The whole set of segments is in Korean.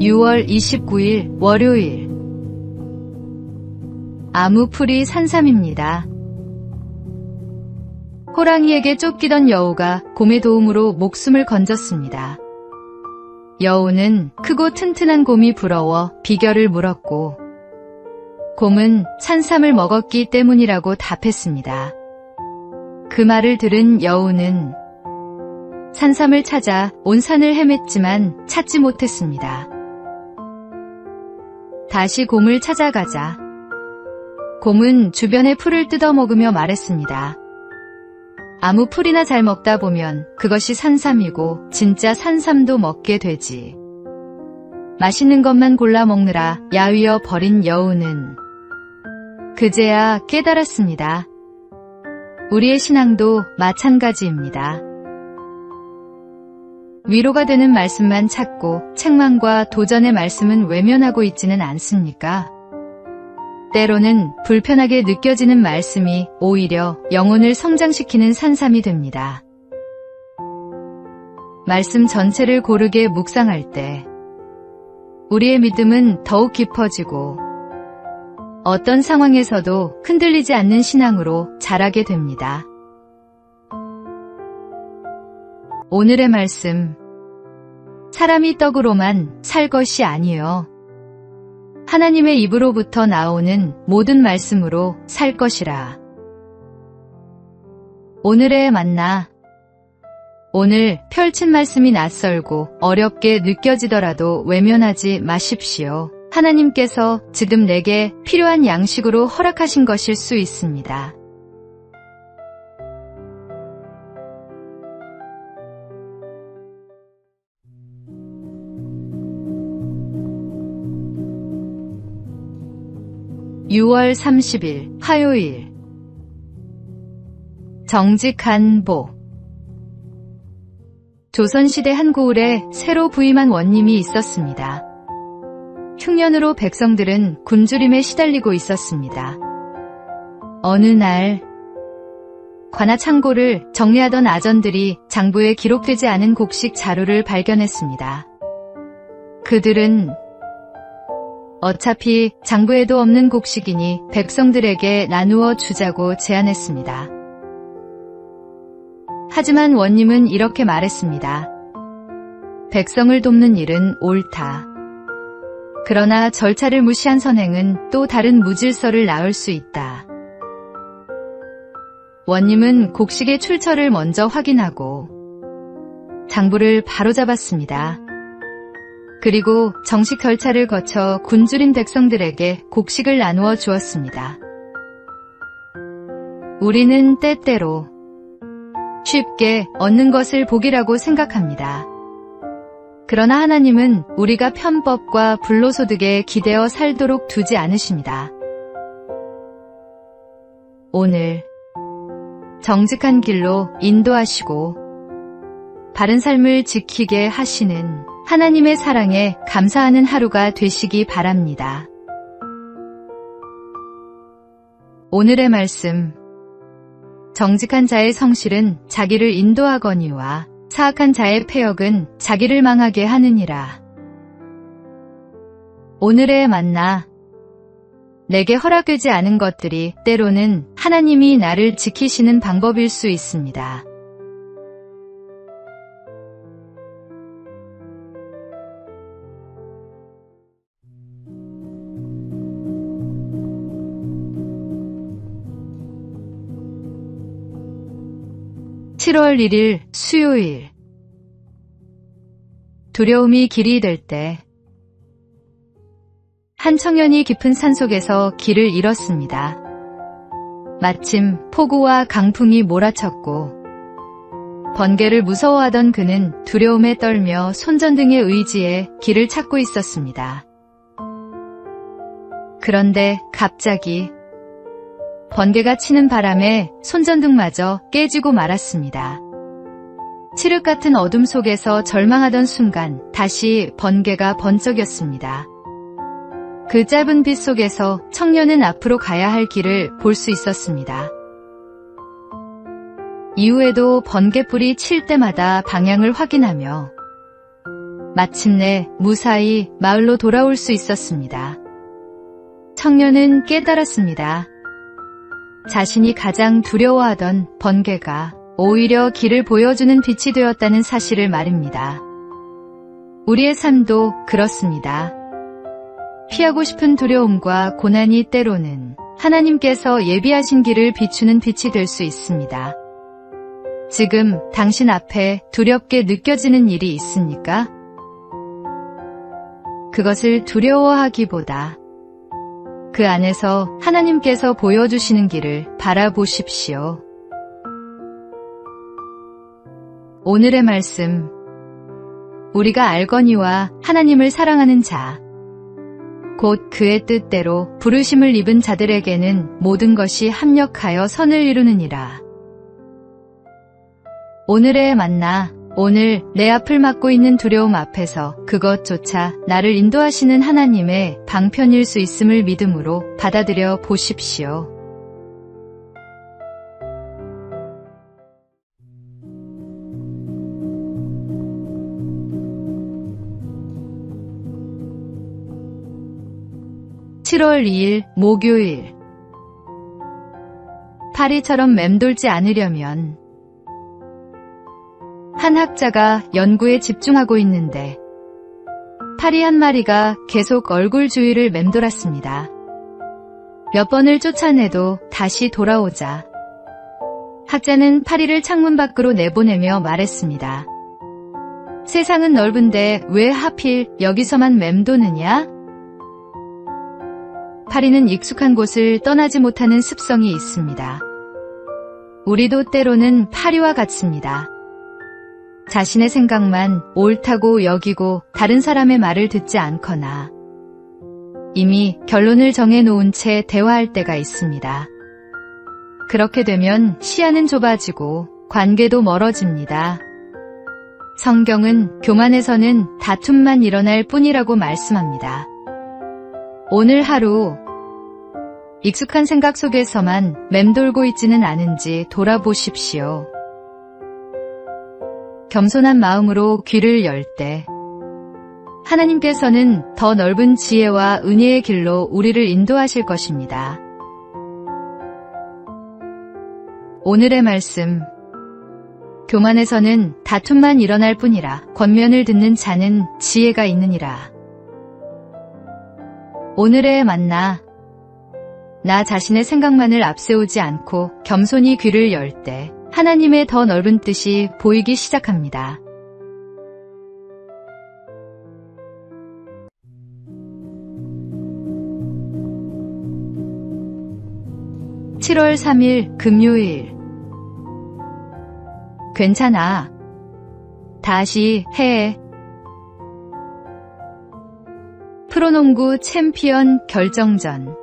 6월 29일 월요일. 아무풀이 산삼입니다. 호랑이에게 쫓기던 여우가 곰의 도움으로 목숨을 건졌습니다. 여우는 크고 튼튼한 곰이 부러워 비결을 물었고, 곰은 산삼을 먹었기 때문이라고 답했습니다. 그 말을 들은 여우는 산삼을 찾아 온 산을 헤맸지만 찾지 못했습니다. 다시 곰을 찾아가자 곰은 주변의 풀을 뜯어먹으며 말했습니다. 아무 풀이나 잘 먹다 보면 그것이 산삼이고 진짜 산삼도 먹게 되지. 맛있는 것만 골라 먹느라 야위어 버린 여우는 그제야 깨달았습니다. 우리의 신앙도 마찬가지입니다. 위로가 되는 말씀만 찾고 책망과 도전의 말씀은 외면하고 있지는 않습니까? 때로는 불편하게 느껴지는 말씀이 오히려 영혼을 성장시키는 산삼이 됩니다. 말씀 전체를 고르게 묵상할 때 우리의 믿음은 더욱 깊어지고 어떤 상황에서도 흔들리지 않는 신앙으로 자라게 됩니다. 오늘의 말씀, 사람이 떡으로만 살 것이 아니요 하나님의 입으로부터 나오는 모든 말씀으로 살 것이라. 오늘의 만나. 오늘 펼친 말씀이 낯설고 어렵게 느껴지더라도 외면하지 마십시오. 하나님께서 지금 내게 필요한 양식으로 허락하신 것일 수 있습니다. (6월 30일) 화요일. 정직한 복. 조선시대 한 고을에 새로 부임한 원님이 있었습니다. 흉년으로 백성들은 굶주림에 시달리고 있었습니다. 어느 날 관아창고를 정리하던 아전들이 장부에 기록되지 않은 곡식 자료를 발견했습니다. 그들은 어차피 장부에도 없는 곡식이니 백성들에게 나누어 주자고 제안했습니다. 하지만 원님은 이렇게 말했습니다. 백성을 돕는 일은 옳다. 그러나 절차를 무시한 선행은 또 다른 무질서를 낳을 수 있다. 원님은 곡식의 출처를 먼저 확인하고 장부를 바로잡았습니다. 그리고 정식 절차를 거쳐 굶주린 백성들에게 곡식을 나누어 주었습니다. 우리는 때때로 쉽게 얻는 것을 복이라고 생각합니다. 그러나 하나님은 우리가 편법과 불로소득에 기대어 살도록 두지 않으십니다. 오늘 정직한 길로 인도하시고 바른 삶을 지키게 하시는 하나님의 사랑에 감사하는 하루가 되시기 바랍니다. 오늘의 말씀. 정직한 자의 성실은 자기를 인도하거니와 사악한 자의 패역은 자기를 망하게 하느니라. 오늘의 만나. 내게 허락되지 않은 것들이 때로는 하나님이 나를 지키시는 방법일 수 있습니다. (7월 1일) 수요일. 두려움이 길이 될 때 한 청년이 깊은 산속에서 길을 잃었습니다. 마침 폭우와 강풍이 몰아쳤고 번개를 무서워하던 그는 두려움에 떨며 손전등의 의지에 길을 찾고 있었습니다. 그런데 갑자기 번개가 치는 바람에 손전등마저 깨지고 말았습니다. 칠흑 같은 어둠 속에서 절망하던 순간 다시 번개가 번쩍였습니다. 그 짧은 빛 속에서 청년은 앞으로 가야 할 길을 볼 수 있었습니다. 이후에도 번개불이 칠 때마다 방향을 확인하며 마침내 무사히 마을로 돌아올 수 있었습니다. 청년은 깨달았습니다. 자신이 가장 두려워하던 번개가 오히려 길을 보여주는 빛이 되었다는 사실을 말입니다. 우리의 삶도 그렇습니다. 피하고 싶은 두려움과 고난이 때로는 하나님께서 예비하신 길을 비추는 빛이 될 수 있습니다. 지금 당신 앞에 두렵게 느껴지는 일이 있습니까? 그것을 두려워하기보다 그 안에서 하나님께서 보여주시는 길을 바라보십시오. 오늘의 말씀, 우리가 알거니와 하나님을 사랑하는 자, 곧 그의 뜻대로 부르심을 입은 자들에게는 모든 것이 합력하여 선을 이루느니라. 오늘의 만나, 오늘 내 앞을 막고 있는 두려움 앞에서 그것조차 나를 인도하시는 하나님의 방편일 수 있음을 믿음으로 받아들여 보십시오. (7월 2일) 목요일. 파리처럼 맴돌지 않으려면 한 학자가 연구에 집중하고 있는데 파리 한 마리가 계속 얼굴 주위를 맴돌았습니다. 몇 번을 쫓아내도 다시 돌아오자 학자는 파리를 창문 밖으로 내보내며 말했습니다. 세상은 넓은데 왜 하필 여기서만 맴도느냐? 파리는 익숙한 곳을 떠나지 못하는 습성이 있습니다. 우리도 때로는 파리와 같습니다. 자신의 생각만 옳다고 여기고 다른 사람의 말을 듣지 않거나 이미 결론을 정해놓은 채 대화할 때가 있습니다. 그렇게 되면 시야는 좁아지고 관계도 멀어집니다. 성경은 교만에서는 다툼만 일어날 뿐이라고 말씀합니다. 오늘 하루 익숙한 생각 속에서만 맴돌고 있지는 않은지 돌아보십시오. 겸손한 마음으로 귀를 열 때 하나님께서는 더 넓은 지혜와 은혜의 길로 우리를 인도하실 것입니다. 오늘의 말씀, 교만에서는 다툼만 일어날 뿐이라 권면을 듣는 자는 지혜가 있느니라. 오늘의 만나, 나 자신의 생각만을 앞세우지 않고 겸손히 귀를 열 때 하나님의 더 넓은 뜻이 보이기 시작합니다. (7월 3일) 금요일. 괜찮아. 다시 해. 프로농구 챔피언 결정전.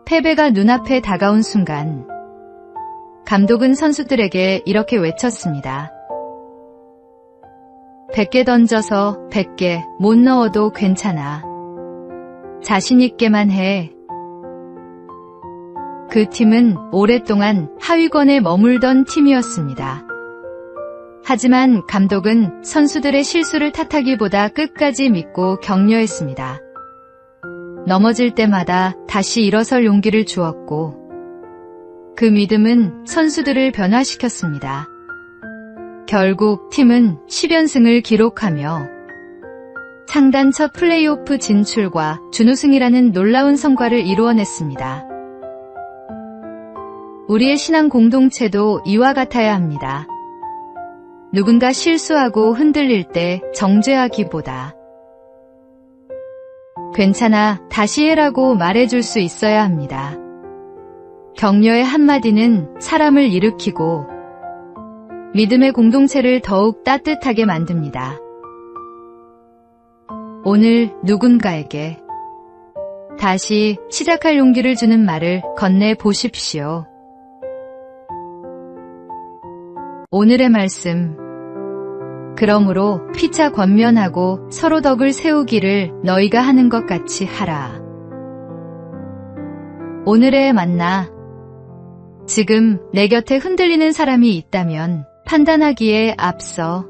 패배가 눈앞에 다가온 순간 감독은 선수들에게 이렇게 외쳤습니다. 100개 던져서 100개 못 넣어도 괜찮아. 자신 있게만 해. 그 팀은 오랫동안 하위권에 머물던 팀이었습니다. 하지만 감독은 선수들의 실수를 탓하기보다 끝까지 믿고 격려했습니다. 넘어질 때마다 다시 일어설 용기를 주었고 그 믿음은 선수들을 변화시켰습니다. 결국 팀은 10연승을 기록하며 창단 첫 플레이오프 진출과 준우승이라는 놀라운 성과를 이루어냈습니다. 우리의 신앙 공동체도 이와 같아야 합니다. 누군가 실수하고 흔들릴 때 정죄하기보다 괜찮아, 다시 해라고 말해줄 수 있어야 합니다. 격려의 한마디는 사람을 일으키고 믿음의 공동체를 더욱 따뜻하게 만듭니다. 오늘 누군가에게 다시 시작할 용기를 주는 말을 건네보십시오. 오늘의 말씀, 그러므로 피차 권면하고 서로 덕을 세우기를 너희가 하는 것 같이 하라. 오늘의 만나, 지금 내 곁에 흔들리는 사람이 있다면 판단하기에 앞서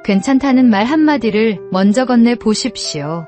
괜찮다는 말 한마디를 먼저 건네 보십시오.